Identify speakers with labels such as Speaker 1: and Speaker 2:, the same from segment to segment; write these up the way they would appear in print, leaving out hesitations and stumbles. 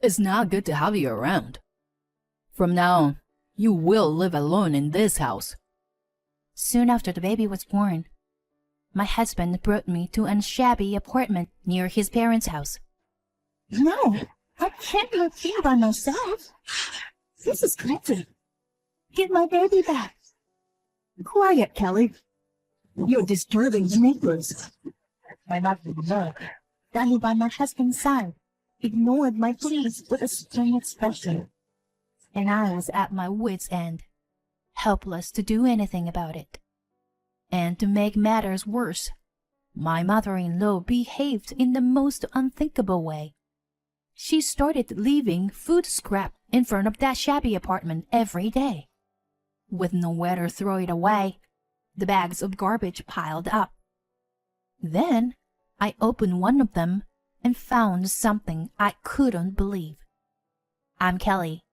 Speaker 1: It's not good to have you around. From now on, you will live alone in this house."
Speaker 2: Soon after the baby was born, my husband brought me to a shabby apartment near his parents' house.
Speaker 3: No, I can't live here by myself. This is crazy. Get my baby back. Quiet, Kelly. You're disturbing the neighbors. My mother-in-law, standing by my husband's side, ignored my pleas with a stern expression.
Speaker 2: And I was at my wit's end, helpless to do anything about it. And to make matters worse, my mother-in-law behaved in the most unthinkable way. She started leaving food scrap in front of that shabby apartment every day. With nowhere to throw it away, the bags of garbage piled up. Then I opened one of them and found something I couldn't believe. I'm Kelly,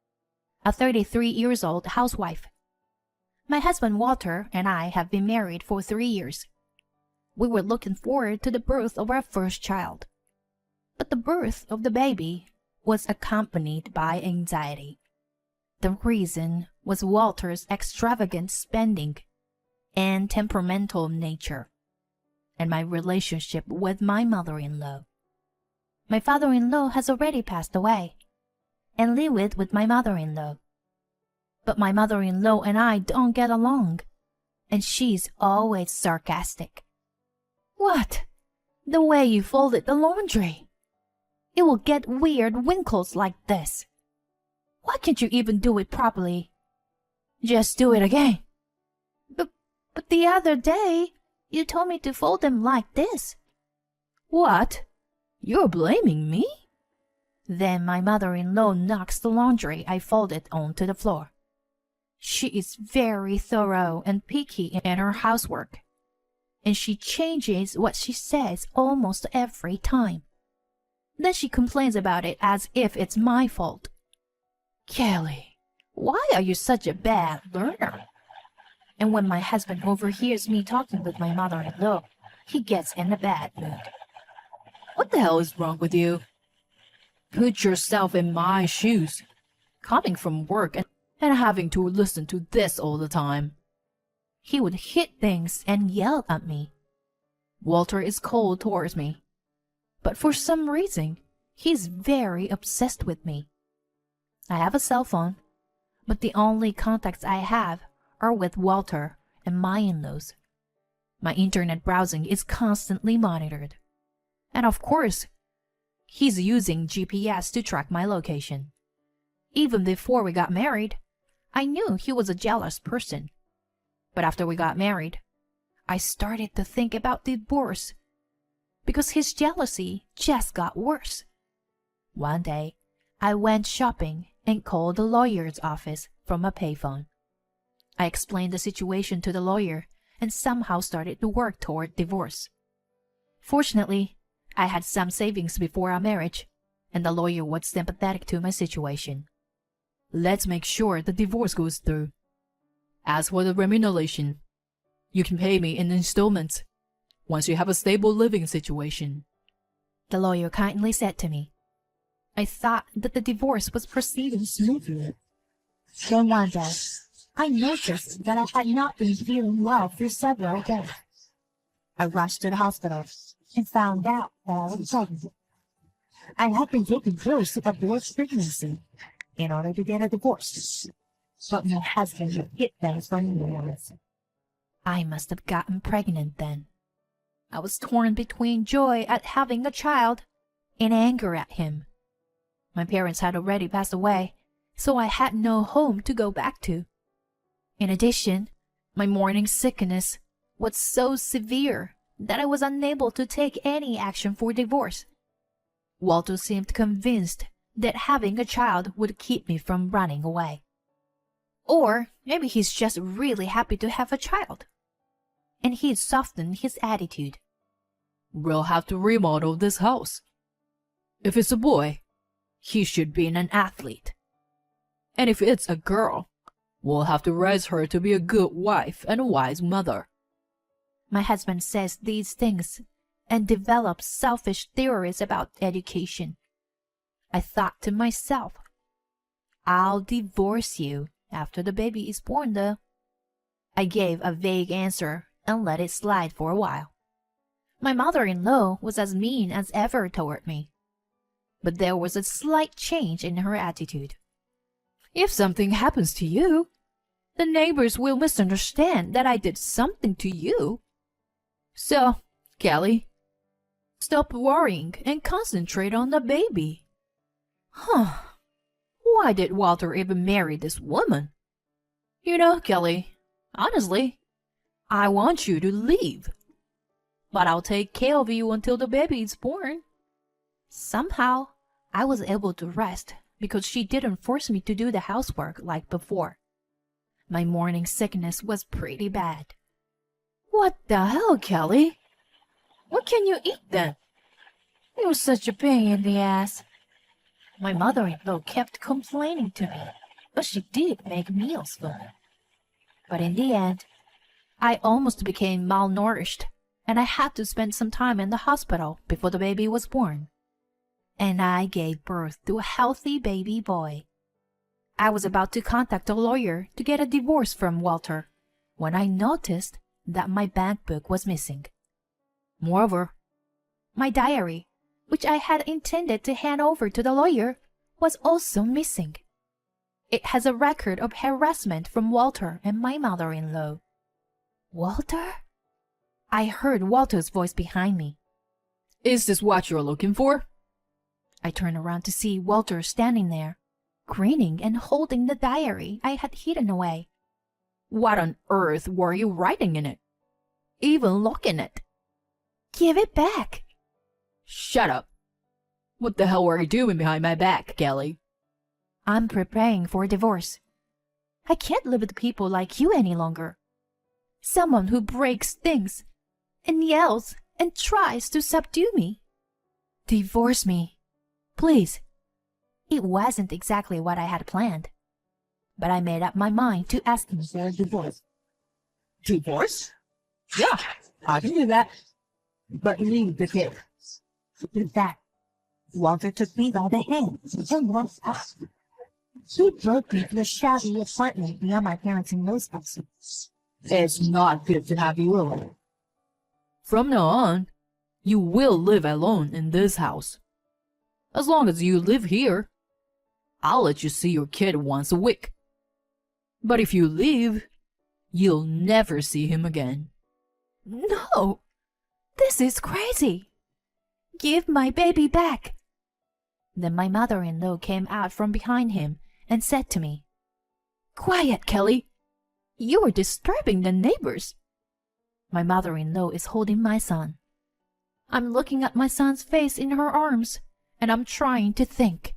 Speaker 2: a 33-year-old housewife. My husband Walter and I have been married for 3 years. We were looking forward to the birth of our first child. But the birth of the baby was accompanied by anxiety. The reason was Walter's extravagant spending and temperamental nature, and my relationship with my mother-in-law. My father-in-law has already passed away, and lived with my mother-in-law. But my mother-in-law and I don't get along, and she's always sarcastic. "What? The way you folded the laundry! It will get weird wrinkles like this. Why can't you even do it properly? Just do it again. But the other day, you told me to fold them like this."
Speaker 1: "What? You're blaming me?"
Speaker 2: Then my mother-in-law knocks the laundry I folded onto the floor. She is very thorough and picky in her housework, and she changes what she says almost every time. Then she complains about it as if it's my fault. "Kelly, why are you such a bad learner?" And when my husband overhears me talking with my mother-in-law, he gets in a bad mood.
Speaker 1: "What the hell is wrong with you? Put yourself in my shoes, coming from work and having to listen to this all the time."
Speaker 2: He would hit things and yell at me. Walter is cold towards me, but for some reason, he's very obsessed with me. I have a cell phone, but the only contacts I have are with Walter and my in-laws. My internet browsing is constantly monitored. And of course, he's using GPS to track my location. Even before we got married, I knew he was a jealous person. But after we got married, I started to think about divorce because his jealousy just got worse. One day, I went shopping and called the lawyer's office from a payphone. I explained the situation to the lawyer and somehow started to work toward divorce. Fortunately, I had some savings before our marriage, and the lawyer was sympathetic to my situation.
Speaker 1: "Let's make sure the divorce goes through. As for the remuneration, you can pay me in installments once you have a stable living situation,"
Speaker 2: the lawyer kindly said to me. I thought that the divorce was proceeding smoothly.
Speaker 3: Then one day, I noticed that I had not been feeling well for several days. I rushed to the hospital and found out that I was pregnant. I had been taking pills to avoid pregnancy in order to get a divorce, but my husband would hit things from me.
Speaker 2: I must have gotten pregnant then. I was torn between joy at having a child and anger at him. My parents had already passed away, so I had no home to go back to. In addition, my morning sickness was so severe that I was unable to take any action for divorce. Walter seemed convinced that having a child would keep me from running away. Or maybe he's just really happy to have a child, and he'd softened his attitude.
Speaker 1: "We'll have to remodel this house. If it's a boy, he should be an athlete. And if it's a girl, we'll have to raise her to be a good wife and a wise mother."
Speaker 2: My husband says these things and develops selfish theories about education. I thought to myself, I'll divorce you after the baby is born, though. I gave a vague answer and let it slide for a while. My mother-in-law was as mean as ever toward me, but there was a slight change in her attitude.
Speaker 1: If something happens to you, the neighbors will misunderstand that I did something to you. So, Kelly, stop worrying and concentrate on the baby. Huh. Why did Walter even marry this woman? You know, Kelly, honestly, I want you to leave. But I'll take care of you until the baby is born.
Speaker 2: Somehow, I was able to rest because she didn't force me to do the housework like before. My morning sickness was pretty bad.
Speaker 1: What the hell, Kelly? What can you eat then? It was such a pain in the ass.
Speaker 2: My mother-in-law kept complaining to me, but she did make meals for me. But in the end, I almost became malnourished, and I had to spend some time in the hospital before the baby was born. And I gave birth to a healthy baby boy. I was about to contact a lawyer to get a divorce from Walter when I noticed that my bank book was missing. Moreover, my diary, which I had intended to hand over to the lawyer, was also missing. It has a record of harassment from Walter and my mother-in-law. Walter? I heard Walter's voice behind me.
Speaker 1: Is this what you're looking for?
Speaker 2: I turned around to see Walter standing there, grinning and holding the diary I had hidden away.
Speaker 1: What on earth were you writing in it? Even looking at it?
Speaker 2: Give it back.
Speaker 1: Shut up. What the hell were you doing behind my back, Kelly?
Speaker 2: I'm preparing for a divorce. I can't live with people like you any longer. Someone who breaks things and yells and tries to subdue me. Divorce me, please. It wasn't exactly what I had planned, but I made up my mind to ask him for a divorce.
Speaker 3: Divorce? Yeah, I can do that. But leave the kid. With that, Walter took me by the hand and walked out. He drove me to a shabby apartment near my parents-in-law's house. It's not good to have you alone.
Speaker 1: From now on, you will live alone in this house. As long as you live here, I'll let you see your kid once a week. But if you leave, you'll never see him again.
Speaker 2: No, this is crazy. Give my baby back. Then my mother-in-law came out from behind him and said to me, Quiet, Kelly. You're disturbing the neighbors. My mother-in-law is holding my son. I'm looking at my son's face in her arms, and I'm trying to think.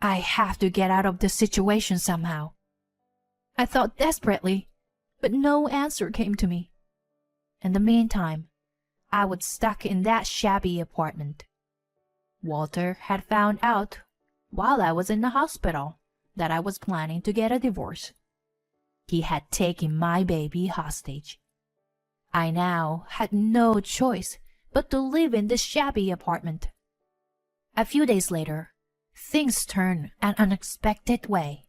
Speaker 2: I have to get out of this situation somehow. I thought desperately, but no answer came to me. In the meantime, I was stuck in that shabby apartment. Walter had found out, while I was in the hospital, that I was planning to get a divorce. He had taken my baby hostage. I now had no choice but to live in this shabby apartment. A few days later, things turned an unexpected way.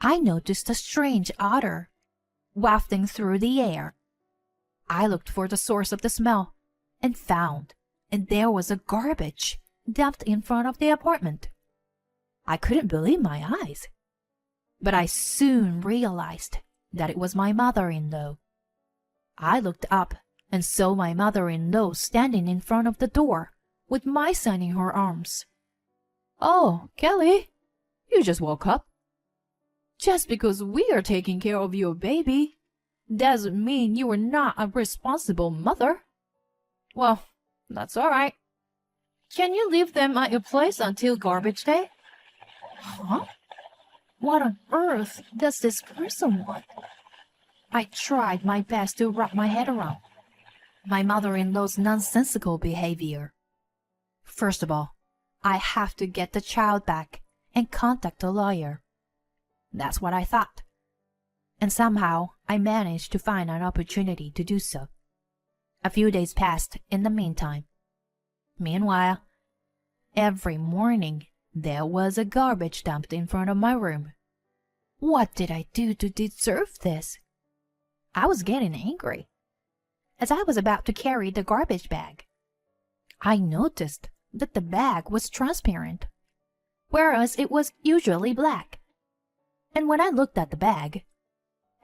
Speaker 2: I noticed a strange odor wafting through the air. I looked for the source of the smell and found, and there was a garbage dumped in front of the apartment. I couldn't believe my eyes, but I soon realized that it was my mother-in-law. I looked up and saw my mother-in-law standing in front of the door with my son in her arms.
Speaker 1: Oh, Kelly, you just woke up. Just because we are taking care of your baby doesn't mean you are not a responsible mother. Well, that's all right. Can you leave them at your place until garbage day?
Speaker 2: Huh? What on earth does this person want? I tried my best to wrap my head around my mother-in-law's nonsensical behavior. First of all, I have to get the child back and contact a lawyer. That's what I thought. And somehow I managed to find an opportunity to do so. A few days passed in the meantime. Meanwhile, Every morning, there was a garbage dumped in front of my room. What did I do to deserve this? I was getting angry. As I was about to carry the garbage bag, I noticed that the bag was transparent, whereas it was usually black. And when I looked at the bag,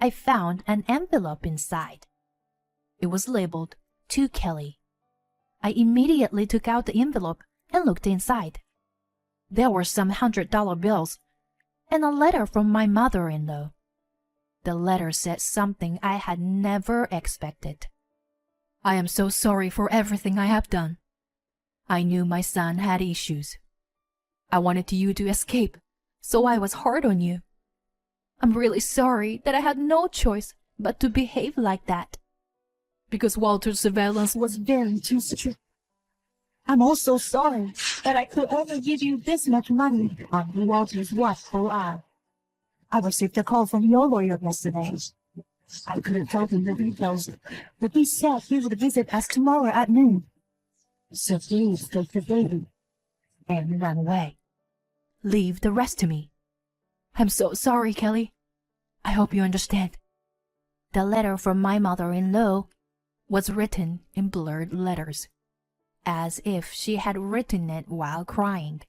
Speaker 2: I found an envelope inside. It was labeled, "To Kelly." I immediately took out the envelope and looked inside. There were some $100 bills and a letter from my mother-in-law. The letter said something I had never expected.
Speaker 1: I am so sorry for everything I have done. I knew my son had issues. I wanted you to escape, so I was hard on you. I'm really sorry that I had no choice but to behave like that. Because Walter's surveillance was
Speaker 3: Very too strict. I'm also sorry that I could only give you this much money on Walter's watchful eye. I received a call from your lawyer yesterday. I could have told him the details, but he said he would visit us tomorrow at noon. So please take the baby and run away.
Speaker 1: Leave the rest to me. I'm so sorry, Kelly. I hope you understand.
Speaker 2: The letter from my mother-in-law was written in blurred letters, as if she had written it while crying.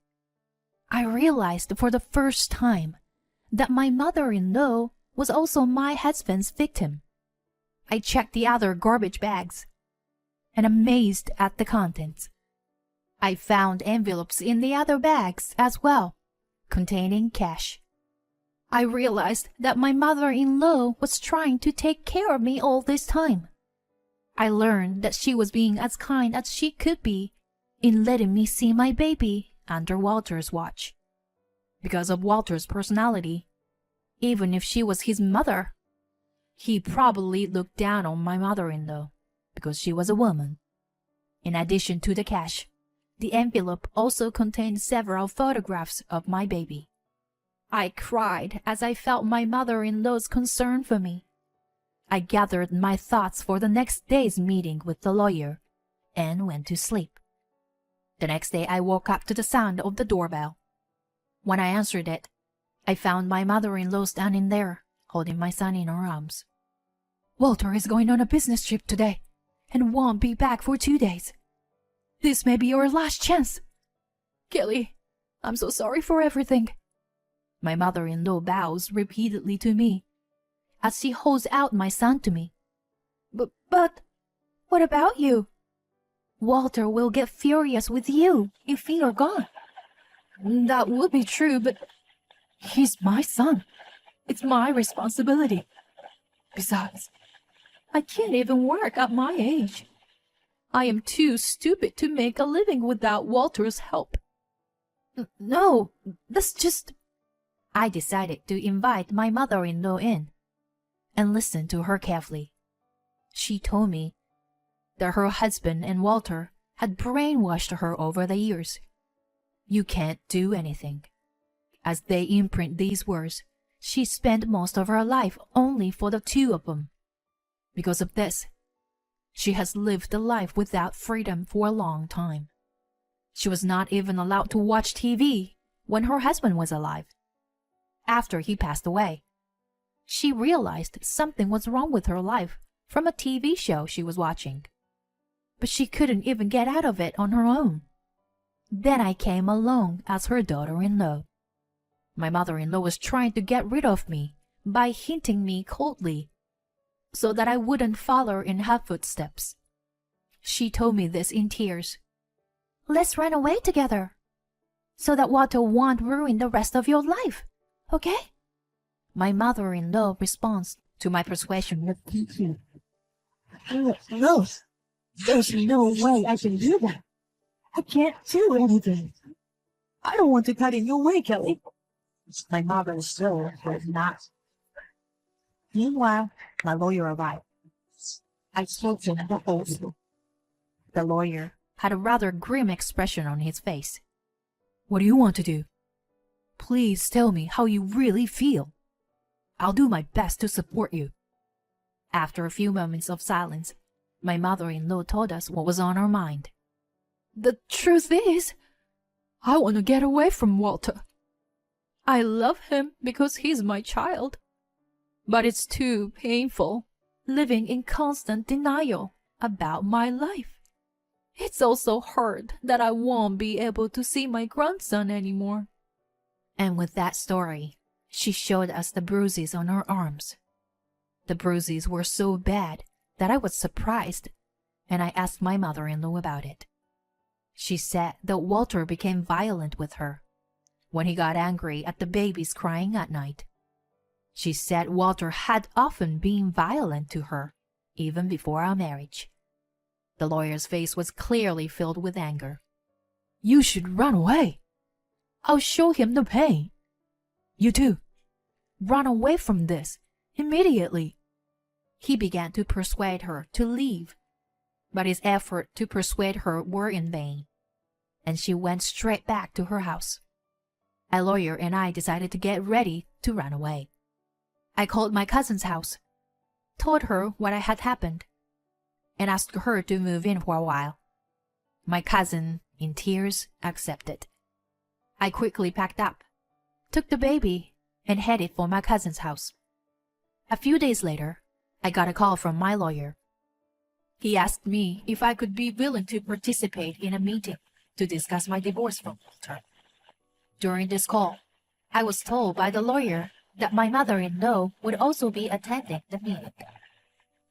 Speaker 2: I realized for the first time that my mother-in-law was also my husband's victim. I checked the other garbage bags and amazed at the contents. I found envelopes in the other bags as well, containing cash. I realized that my mother-in-law was trying to take care of me all this time. I learned that she was being as kind as she could be in letting me see my baby under Walter's watch. Because of Walter's personality, even if she was his mother, he probably looked down on my mother-in-law because she was a woman. In addition to the cash, the envelope also contained several photographs of my baby. I cried as I felt my mother-in-law's concern for me. I gathered my thoughts for the next day's meeting with the lawyer and went to sleep. The next day I woke up to the sound of the doorbell. When I answered it, I found my mother-in-law standing there, holding my son in her arms.
Speaker 1: Walter is going on a business trip today and won't be back for 2 days. This may be your last chance. Kelly, I'm so sorry for everything.
Speaker 2: My mother-in-law bows repeatedly to me as she holds out my son to me.
Speaker 1: But, what about you?
Speaker 2: Walter will get furious with you if you're gone.
Speaker 1: That would be true, but he's my son. It's my responsibility. Besides, I can't even work at my age. I am too stupid to make a living without Walter's help. No, that's just...
Speaker 2: I decided to invite my mother-in-law in and listen to her carefully. She told me that her husband and Walter had brainwashed her over the years. You can't do anything. As they imprint these words, she spent most of her life only for the two of them. Because of this, she has lived a life without freedom for a long time. She was not even allowed to watch TV when her husband was alive. After he passed away, she realized something was wrong with her life from a TV show she was watching. But she couldn't even get out of it on her own. Then I came along as her daughter-in-law. My mother-in-law was trying to get rid of me by hinting me coldly so that I wouldn't follow in her footsteps. She told me this in tears. "Let's run away together so that Walter won't ruin the rest of your life, okay?" My mother-in-law responds to my persuasion with
Speaker 3: No, there's no way I can do that. I can't do anything. I don't want to cut in your way, Kelly. My mother still was not. Meanwhile, my lawyer arrived. I spoke to him the whole story.
Speaker 2: The lawyer had a rather grim expression on his face.
Speaker 1: What do you want to do? Please tell me how you really feel. I'll do my best to support you.
Speaker 2: After a few moments of silence, my mother-in-law told us what was on her mind.
Speaker 1: The truth is, I want to get away from Walter. I love him because he's my child. But it's too painful, living in constant denial about my life. It's also hard that I won't be able to see my grandson anymore.
Speaker 2: And with that story, she showed us the bruises on her arms. The bruises were so bad that I was surprised, and I asked my mother-in-law about it. She said that Walter became violent with her when he got angry at the babies crying at night. She said Walter had often been violent to her, even before our marriage. The lawyer's face was clearly filled with anger.
Speaker 1: You should run away. I'll show him the pain. You too. Run away from this, immediately.
Speaker 2: He began to persuade her to leave, but his efforts to persuade her were in vain, and she went straight back to her house. A lawyer and I decided to get ready to run away. I called my cousin's house, told her what had happened, and asked her to move in for a while. My cousin, in tears, accepted. I quickly packed up, took the baby, and headed for my cousin's house. A few days later, I got a call from my lawyer. He asked me if I could be willing to participate in a meeting to discuss my divorce from Walter. During this call, I was told by the lawyer that my mother-in-law would also be attending the meeting.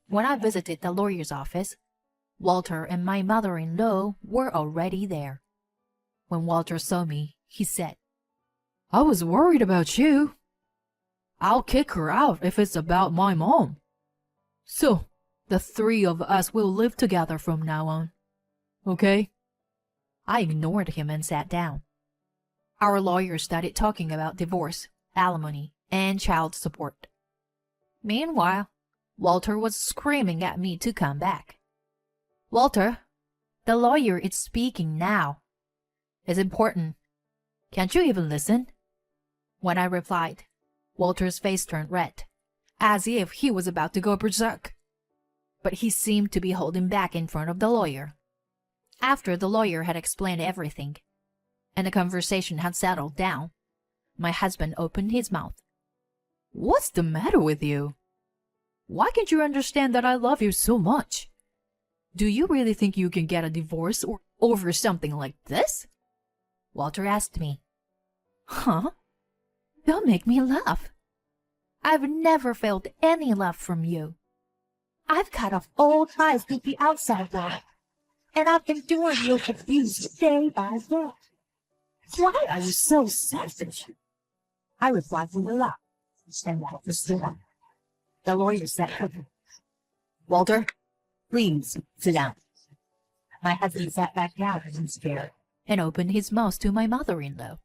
Speaker 2: When I visited the lawyer's office, Walter and my mother-in-law were already there. When Walter saw me, he said,
Speaker 1: I was worried about you. I'll kick her out if it's about my mom. So, the three of us will live together from now on. Okay?
Speaker 2: I ignored him and sat down. Our lawyer started talking about divorce, alimony, and child support. Meanwhile, Walter was screaming at me to come back. Walter, the lawyer is speaking now. It's important. Can't you even listen? When I replied, Walter's face turned red, as if he was about to go berserk. But he seemed to be holding back in front of the lawyer. After the lawyer had explained everything, and the conversation had settled down, my husband opened his mouth.
Speaker 1: What's the matter with you? Why can't you understand that I love you so much? Do you really think you can get a divorce over something like this?
Speaker 2: Walter asked me. Huh? Don't make me laugh. I've never felt any love from you. I've cut off all ties with the outside world, and I've endured your abuse day by day.
Speaker 3: Why are you so selfish? I replied with a laugh, and Walter stood up. The lawyer said quickly, Walter, please sit down. My husband sat back down in his chair
Speaker 2: and opened his mouth to my mother-in-law.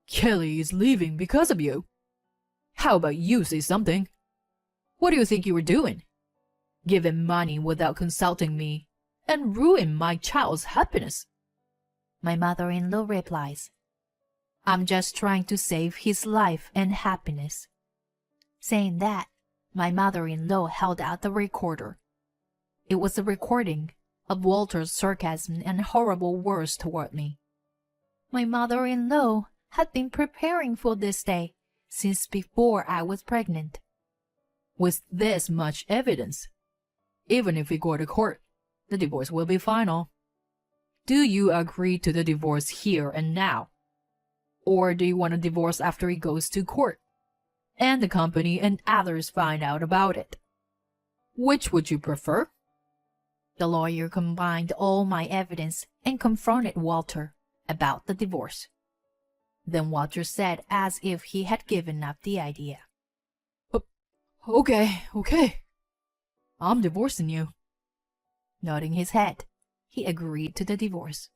Speaker 1: Kelly is leaving because of you. How about you say something? What do you think you were doing? Give him money without consulting me and ruin my child's happiness.
Speaker 2: My mother-in-law replies, I'm just trying to save his life and happiness. Saying that, my mother-in-law held out the recorder. It was a recording of Walter's sarcasm and horrible words toward me. My mother-in-law had been preparing for this day since before I was pregnant.
Speaker 1: With this much evidence, even if we go to court, the divorce will be final. Do you agree to the divorce here and now? Or do you want a divorce after it goes to court, and the company and others find out about it? Which would you prefer?
Speaker 2: The lawyer combined all my evidence and confronted Walter about the divorce. Then Walter said as if he had given up the idea.
Speaker 1: Okay. I'm divorcing you.
Speaker 2: Nodding his head, he agreed to the divorce.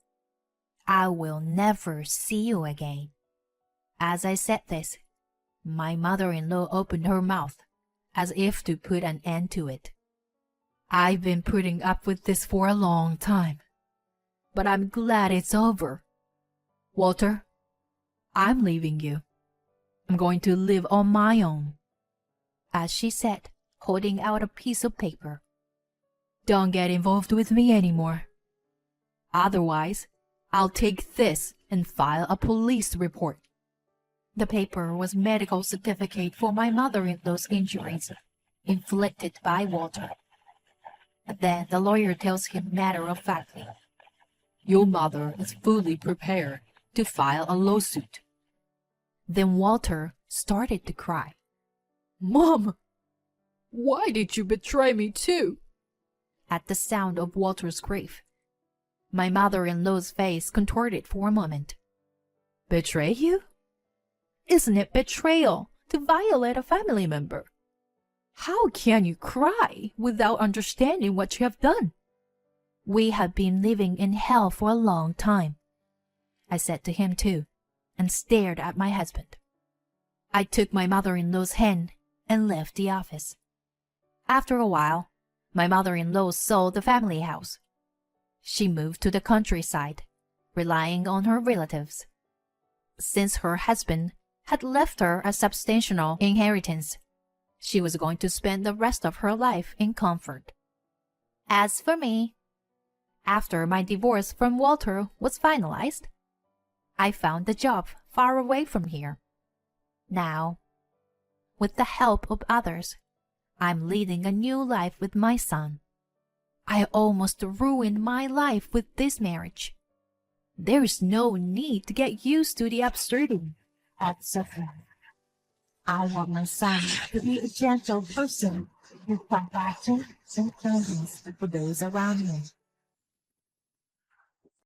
Speaker 2: I will never see you again. As I said this, my mother-in-law opened her mouth as if to put an end to it.
Speaker 1: I've been putting up with this for a long time, but I'm glad it's over. Walter, I'm leaving you. I'm going to live on my own.
Speaker 2: As she said, holding out a piece of paper.
Speaker 1: Don't get involved with me anymore. Otherwise, I'll take this and file a police report.
Speaker 2: The paper was medical certificate for my mother-in-law's injuries inflicted by Walter. Then the lawyer tells him matter-of-factly,
Speaker 1: Your mother is fully prepared to file a lawsuit.
Speaker 2: then Walter started to cry.
Speaker 1: Mom, why did you betray me too?
Speaker 2: At the sound of Walter's grief, my mother-in-law's face contorted for a moment.
Speaker 1: Betray you?
Speaker 2: Isn't it betrayal to violate a family member?
Speaker 1: How can you cry without understanding what you have done?
Speaker 2: We have been living in hell for a long time, I said to him too, and stared at my husband. I took my mother-in-law's hand and left the office. After a while, my mother-in-law sold the family house. She moved to the countryside, relying on her relatives. Since her husband had left her a substantial inheritance, she was going to spend the rest of her life in comfort. As for me, after my divorce from Walter was finalized, I found a job far away from here. Now, with the help of others, I'm leading a new life with my son. I almost ruined my life with this marriage. There is no need to get used to the absurdity of suffering.
Speaker 3: I want my son to be a gentle person with compassion and kindness for those around him.